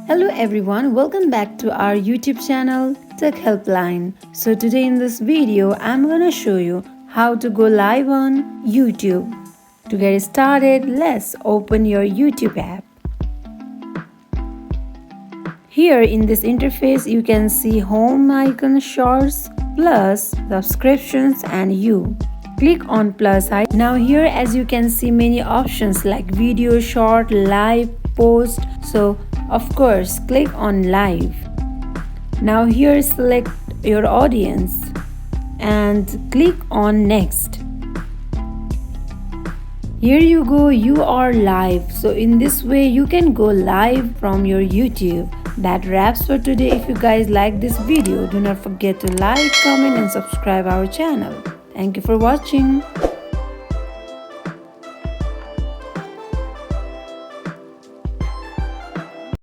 Hello everyone, welcome back to our YouTube channel Tech Helpline. So today in this video I'm gonna show you how to go live on YouTube. To get started, let's open your YouTube app. Here in this interface you can see home icon, shorts, plus, subscriptions and you. Click on plus icon. Now here as you can see many options like video, short, live, post. So of course click on live. Now here select your audience and click on next. Here you go, you are live. So in this way you can go live from your YouTube. That wraps for today. If you guys like this video, do not forget to like, comment and subscribe our channel. Thank you for watching.